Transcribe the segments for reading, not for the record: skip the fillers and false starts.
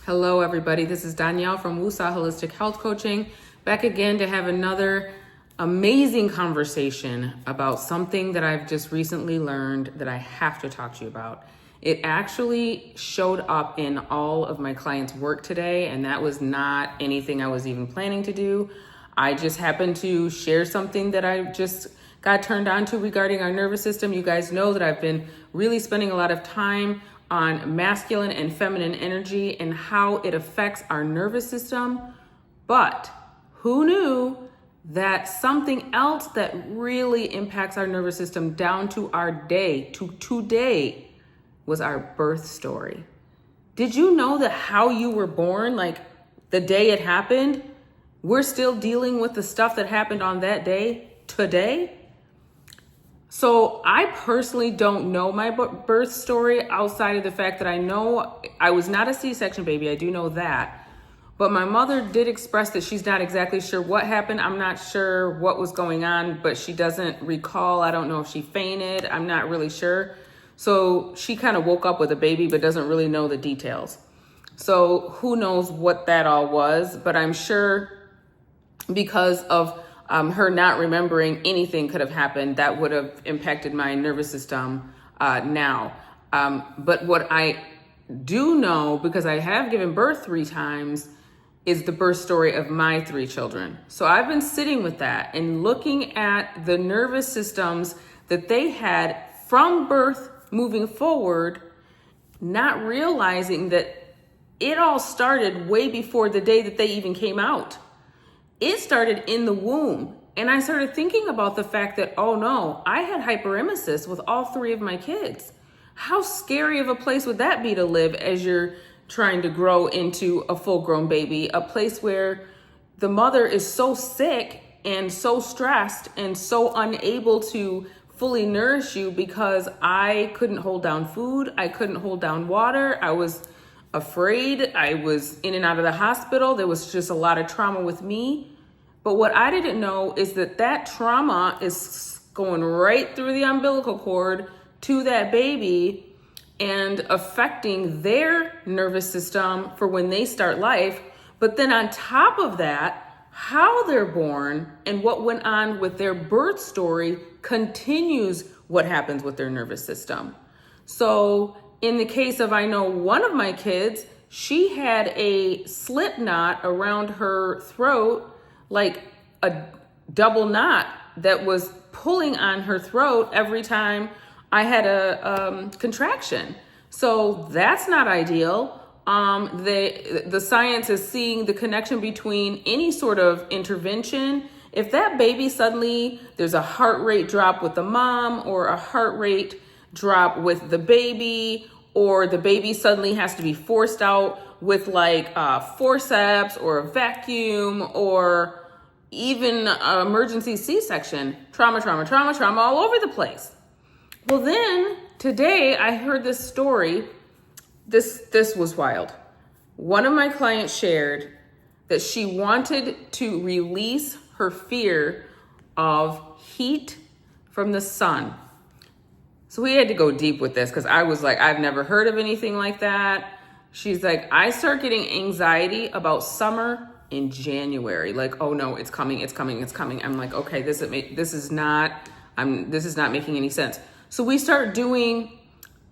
Hello, everybody. This is Danielle from Wusa Holistic Health Coaching, back again to have another amazing conversation about something that I've just recently learned that I have to talk to you about. It actually showed up in all of my clients' work today, and that was not anything I was even planning to do. I just happened to share something that I just got turned on to regarding our nervous system. You guys know that I've been really spending a lot of time on masculine and feminine energy and how it affects our nervous system. But who knew that something else that really impacts our nervous system down to our day, to today, was our birth story? Did you know that how you were born, like the day it happened, we're still dealing with the stuff that happened on that day today? So I personally don't know my birth story outside of the fact that I know I was not a C-section baby. I do know that. But my mother did express that she's not exactly sure what happened. I'm not sure what was going on, but she doesn't recall. I don't know if she fainted. I'm not really sure. So she kind of woke up with a baby, but doesn't really know the details. So who knows what that all was, but I'm sure because of her not remembering anything could have happened that would have impacted my nervous system now. But what I do know, because I have given birth 3 times, is the birth story of my 3 children. So I've been sitting with that and looking at the nervous systems that they had from birth moving forward, not realizing that it all started way before the day that they even came out. It started in the womb. And I started thinking about the fact that, oh no, I had hyperemesis with all 3 of my kids. How scary of a place would that be to live as you're trying to grow into a full-grown baby? A place where the mother is so sick and so stressed and so unable to fully nourish you because I couldn't hold down food. I couldn't hold down water. I was afraid. I was in and out of the hospital. There was just a lot of trauma with me. But what I didn't know is that that trauma is going right through the umbilical cord to that baby and affecting their nervous system for when they start life. But then on top of that, how they're born and what went on with their birth story continues what happens with their nervous system. So in the case of, I know one of my kids, she had a slip knot around her throat, like a double knot that was pulling on her throat every time I had a contraction. So that's not ideal. The science is seeing the connection between any sort of intervention. If that baby suddenly, there's a heart rate drop with the mom or a heart rate drop with the baby, or the baby suddenly has to be forced out with like forceps or a vacuum, or even emergency C-section, trauma all over the place. Well, then today I heard this story. This was wild. One of my clients shared that she wanted to release her fear of heat from the sun. So we had to go deep with this because I was like, I've never heard of anything like that. She's like, I start getting anxiety about summer in January. Like, oh no, it's coming. I'm like, okay, this is not making any sense. So we start doing,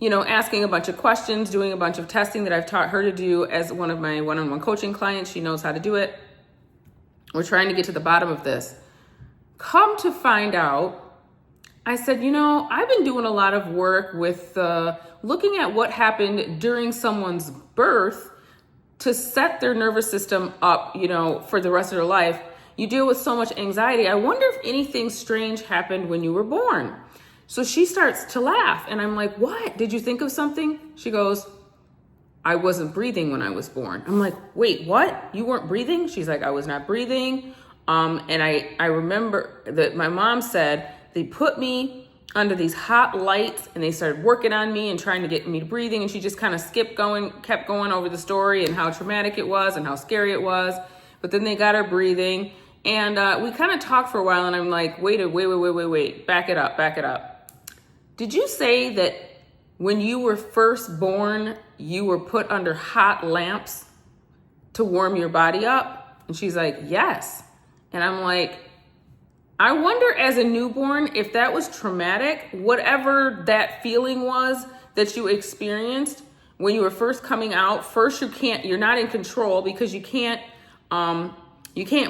asking a bunch of questions, doing a bunch of testing that I've taught her to do as one of my one-on-one coaching clients. She knows how to do it. We're trying to get to the bottom of this. Come to find out, I said, I've been doing a lot of work with looking at what happened during someone's birth to set their nervous system up, for the rest of their life. You deal with so much anxiety. I wonder if anything strange happened when you were born. So she starts to laugh and I'm like, what? Did you think of something? She goes, I wasn't breathing when I was born. I'm like, wait, what? You weren't breathing? She's like, I was not breathing. And I remember that my mom said they put me under these hot lights and they started working on me and trying to get me to breathing. And she just kind of kept going over the story and how traumatic it was and how scary it was. But then they got her breathing and we kind of talked for a while and I'm like, wait, back it up. Did you say that when you were first born, you were put under hot lamps to warm your body up? And she's like, yes. And I'm like, I wonder as a newborn if that was traumatic, whatever that feeling was that you experienced when you were first coming out. First, you're not in control because you can't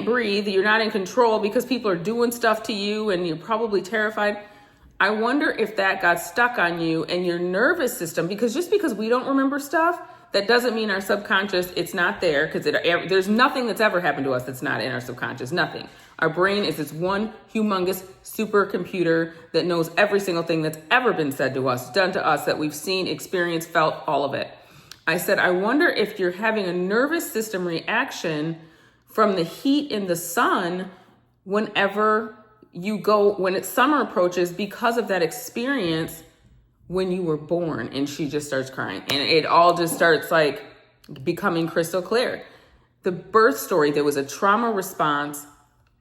breathe. You're not in control because people are doing stuff to you and you're probably terrified. I wonder if that got stuck on you and your nervous system, because just because we don't remember stuff, that doesn't mean our subconscious, it's not there, because there's nothing that's ever happened to us that's not in our subconscious, nothing. Our brain is this one humongous supercomputer that knows every single thing that's ever been said to us, done to us, that we've seen, experienced, felt, all of it. I said, I wonder if you're having a nervous system reaction from the heat in the sun whenever when summer approaches, because of that experience when you were born. And she just starts crying, and it all just starts like becoming crystal clear. The birth story, there was a trauma response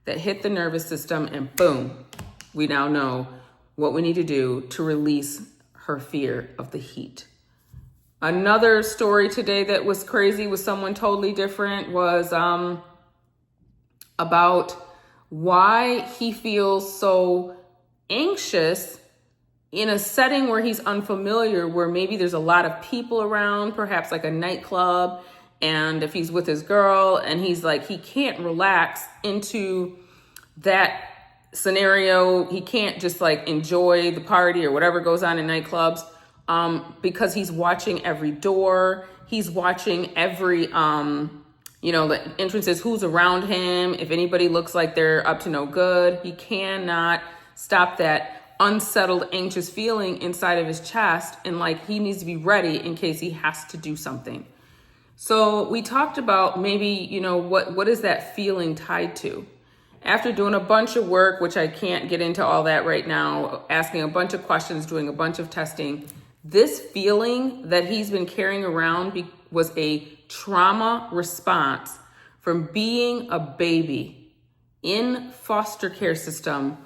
that hit the nervous system, and boom, we now know what we need to do to release her fear of the heat. Another story today that was crazy with someone totally different was about why he feels so anxious in a setting where he's unfamiliar, where maybe there's a lot of people around, perhaps like a nightclub, and if he's with his girl and he's like, he can't relax into that scenario. He can't just like enjoy the party or whatever goes on in nightclubs, because he's watching every door. He's watching every, the entrances, who's around him. If anybody looks like they're up to no good, he cannot stop that unsettled, anxious feeling inside of his chest. And like, he needs to be ready in case he has to do something. So we talked about maybe, what is that feeling tied to? After doing a bunch of work, which I can't get into all that right now, asking a bunch of questions, doing a bunch of testing, this feeling that he's been carrying around was a trauma response from being a baby in foster care system,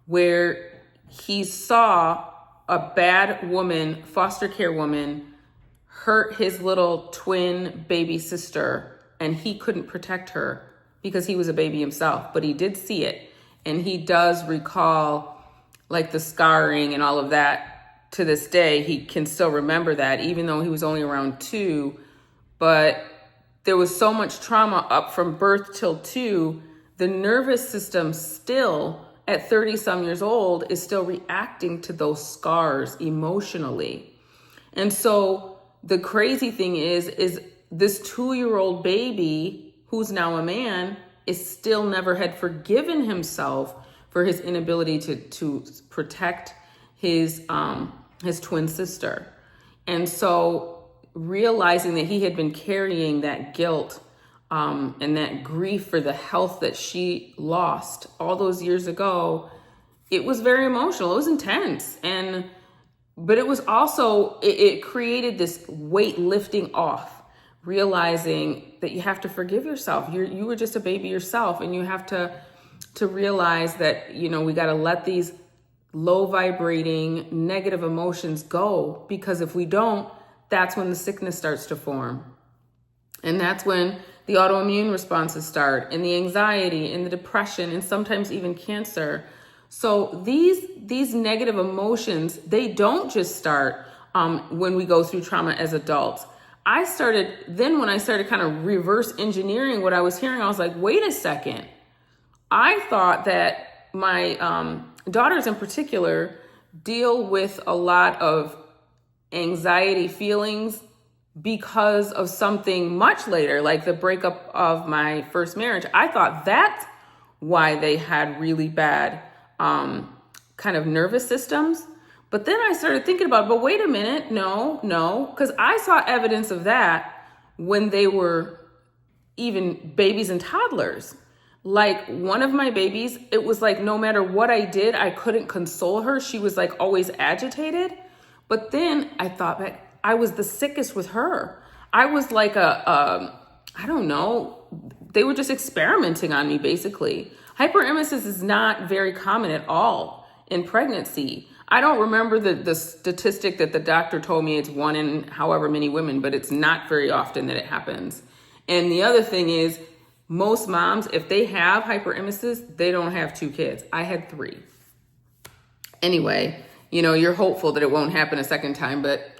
where he saw a bad woman, foster care woman, hurt his little twin baby sister, and he couldn't protect her because he was a baby himself, but he did see it. And he does recall like the scarring and all of that. To this day, he can still remember that, even though he was only around 2. But there was so much trauma up from birth till 2. The nervous system still, at 30 some years old, is still reacting to those scars emotionally. And so the crazy thing is this 2-year-old baby, who's now a man, is still never had forgiven himself for his inability to protect his twin sister. And so realizing that he had been carrying that guilt and that grief for the health that she lost all those years ago, it was very emotional. It was intense. But it was also, it created this weight lifting off, realizing that you have to forgive yourself. You were just a baby yourself, and you have to realize that, we got to let these low vibrating negative emotions go, because if we don't, that's when the sickness starts to form. And that's when the autoimmune responses start, and the anxiety and the depression, and sometimes even cancer. So these negative emotions, they don't just start when we go through trauma as adults. When I started kind of reverse engineering what I was hearing, I was like, wait a second. I thought that my daughters in particular deal with a lot of anxiety feelings because of something much later, like the breakup of my first marriage. I thought that's why they had really bad kind of nervous systems. But then I started thinking about, but wait a minute, no, because I saw evidence of that when they were even babies and toddlers. Like one of my babies, it was like no matter what I did, I couldn't console her. She was like always agitated. But then I thought back, I was the sickest with her. I was like I don't know, they were just experimenting on me basically. Hyperemesis is not very common at all in pregnancy. I don't remember the statistic that the doctor told me, it's 1 in however many women, but it's not very often that it happens. And the other thing is, most moms, if they have hyperemesis, they don't have 2 kids. I had 3. Anyway, you're hopeful that it won't happen a second time, but,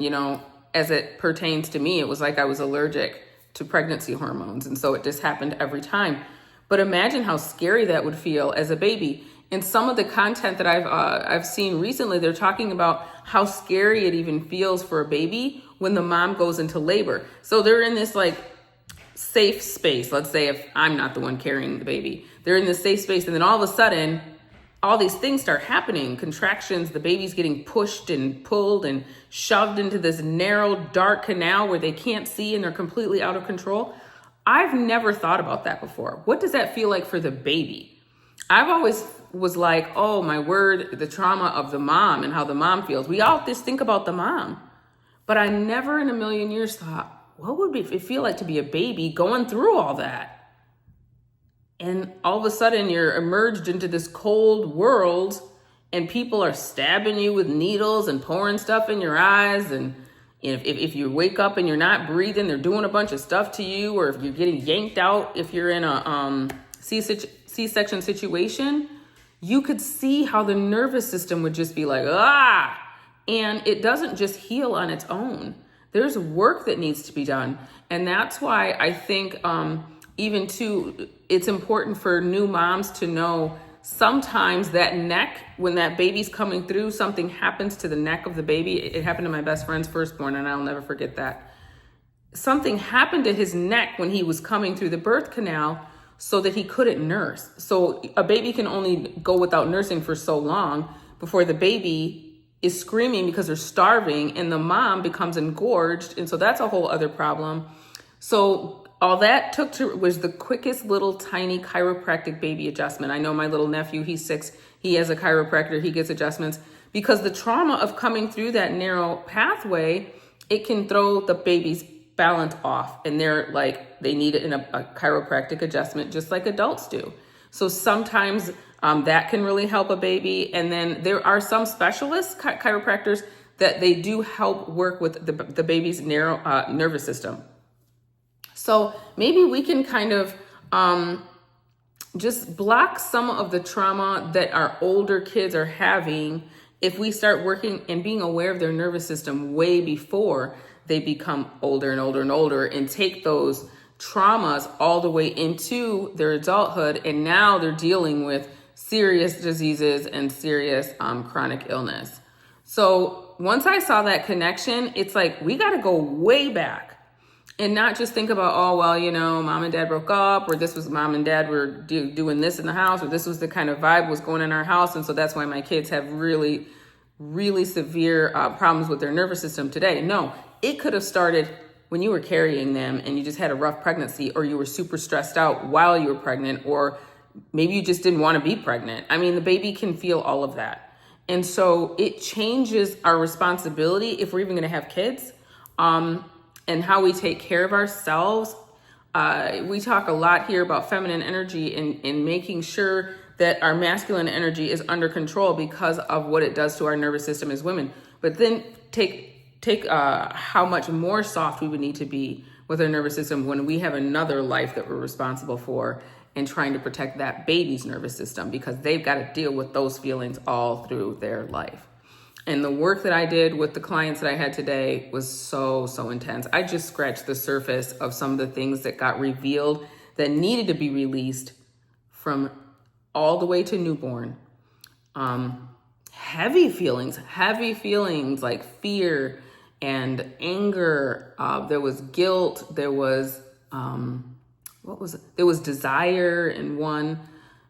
as it pertains to me, it was like I was allergic to pregnancy hormones. And so it just happened every time. But imagine how scary that would feel as a baby. And some of the content that I've seen recently, they're talking about how scary it even feels for a baby when the mom goes into labor. So they're in this like safe space. Let's say if I'm not the one carrying the baby, they're in this safe space. And then all of a sudden, all these things start happening, contractions, the baby's getting pushed and pulled and shoved into this narrow, dark canal where they can't see and they're completely out of control. I've never thought about that before. What does that feel like for the baby? I've always was like, oh my word, the trauma of the mom and how the mom feels. We all just think about the mom. But I never in a million years thought, what would it feel like to be a baby going through all that? And all of a sudden you're emerged into this cold world and people are stabbing you with needles and pouring stuff in your eyes. And if you wake up and you're not breathing, they're doing a bunch of stuff to you, or if you're getting yanked out, if you're in a C-section situation, you could see how the nervous system would just be like, ah, and it doesn't just heal on its own. There's work that needs to be done. And that's why I think even too, it's important for new moms to know sometimes that neck, when that baby's coming through, something happens to the neck of the baby. It happened to my best friend's firstborn, and I'll never forget that. Something happened to his neck when he was coming through the birth canal so that he couldn't nurse. So a baby can only go without nursing for so long before the baby is screaming because they're starving and the mom becomes engorged. And so that's a whole other problem. So all that was the quickest little tiny chiropractic baby adjustment. I know my little nephew, he's 6, he has a chiropractor, he gets adjustments because the trauma of coming through that narrow pathway, it can throw the baby's balance off, and they need a chiropractic adjustment just like adults do. So sometimes that can really help a baby. And then there are some specialist chiropractors that they do help work with the baby's narrow nervous system. So maybe we can kind of just block some of the trauma that our older kids are having if we start working and being aware of their nervous system way before they become older and older and older, and take those traumas all the way into their adulthood. And now they're dealing with serious diseases and serious chronic illness. So once I saw that connection, it's like, we got to go way back and not just think about, oh, well, mom and dad broke up, or this was mom and dad were doing this in the house, or this was the kind of vibe was going in our house. And so that's why my kids have really, really severe problems with their nervous system today. No, it could have started when you were carrying them and you just had a rough pregnancy, or you were super stressed out while you were pregnant, or maybe you just didn't want to be pregnant. I mean, the baby can feel all of that. And so it changes our responsibility if we're even going to have kids, and how we take care of ourselves. We talk a lot here about feminine energy and making sure that our masculine energy is under control because of what it does to our nervous system as women. But then take how much more soft we would need to be with our nervous system when we have another life that we're responsible for, and trying to protect that baby's nervous system, because they've got to deal with those feelings all through their life. And the work that I did with the clients that I had today was so, so intense. I just scratched the surface of some of the things that got revealed that needed to be released from all the way to newborn. Heavy feelings like fear and anger. There was guilt. There was, There was desire in one.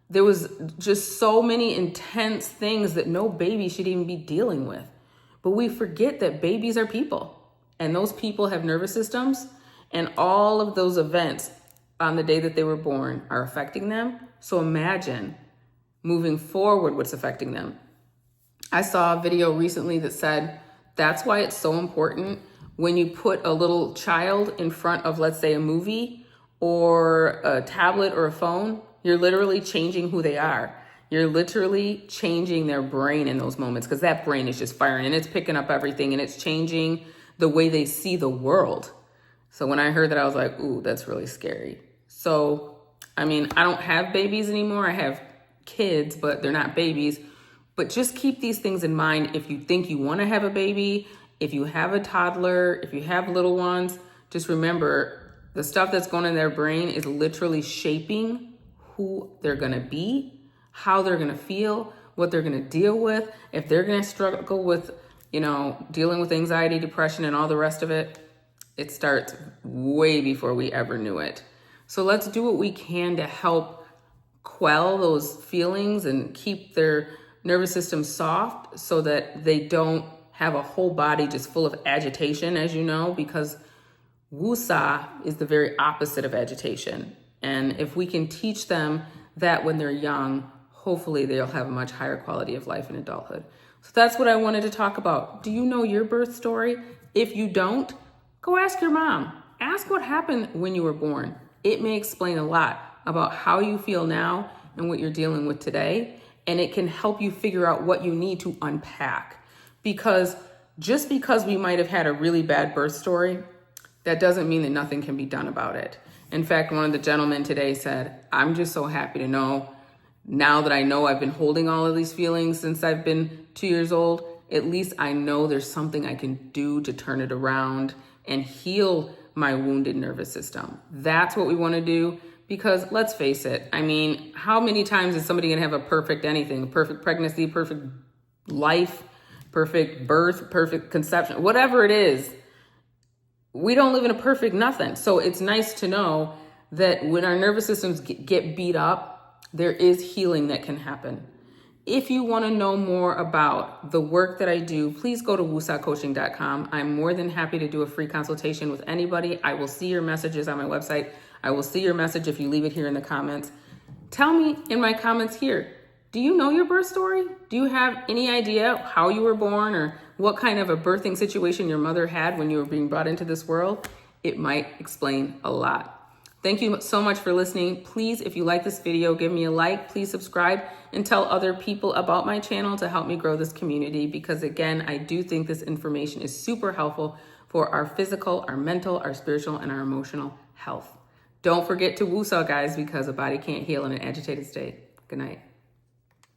There was just so many intense things that no baby should even be dealing with. But we forget that babies are people, and those people have nervous systems, and all of those events on the day that they were born are affecting them. So imagine moving forward what's affecting them. I saw a video recently that said that's why it's so important when you put a little child in front of, let's say, a movie or a tablet or a phone, you're literally changing who they are. You're literally changing their brain in those moments, because that brain is just firing and it's picking up everything and it's changing the way they see the world. So when I heard that, I was like, ooh, that's really scary. So, I mean, I don't have babies anymore. I have kids, but they're not babies. But just keep these things in mind. If you think you want to have a baby, if you have a toddler, if you have little ones, just remember the stuff that's going in their brain is literally shaping who they're going to be, how they're going to feel, what they're going to deal with. If they're going to struggle with, dealing with anxiety, depression, and all the rest of it, it starts way before we ever knew it. So let's do what we can to help quell those feelings and keep their nervous system soft so that they don't have a whole body just full of agitation, as you know, because Wusa is the very opposite of agitation. And if we can teach them that when they're young, hopefully they'll have a much higher quality of life in adulthood. So that's what I wanted to talk about. Do you know your birth story? If you don't, go ask your mom. Ask what happened when you were born. It may explain a lot about how you feel now and what you're dealing with today. And it can help you figure out what you need to unpack. Because just because we might have had a really bad birth story, that doesn't mean that nothing can be done about it. In fact, one of the gentlemen today said, I'm just so happy to know, now that I know I've been holding all of these feelings since I've been 2 years old, at least I know there's something I can do to turn it around and heal my wounded nervous system. That's what we want to do. Because let's face it, I mean, how many times is somebody going to have a perfect anything, a perfect pregnancy, perfect life, perfect birth, perfect conception, whatever it is? We don't live in a perfect nothing. So it's nice to know that when our nervous systems get beat up, there is healing that can happen. If you want to know more about the work that I do, please go to wusacoaching.com. I'm more than happy to do a free consultation with anybody. I will see your messages on my website. I will see your message if you leave it here in the comments. Tell me in my comments here, do you know your birth story? Do you have any idea how you were born or what kind of a birthing situation your mother had when you were being brought into this world? It might explain a lot. Thank you so much for listening. Please, if you like this video, give me a like. Please subscribe and tell other people about my channel to help me grow this community. Because again, I do think this information is super helpful for our physical, our mental, our spiritual, and our emotional health. Don't forget to Wusa, guys, because a body can't heal in an agitated state. Good night.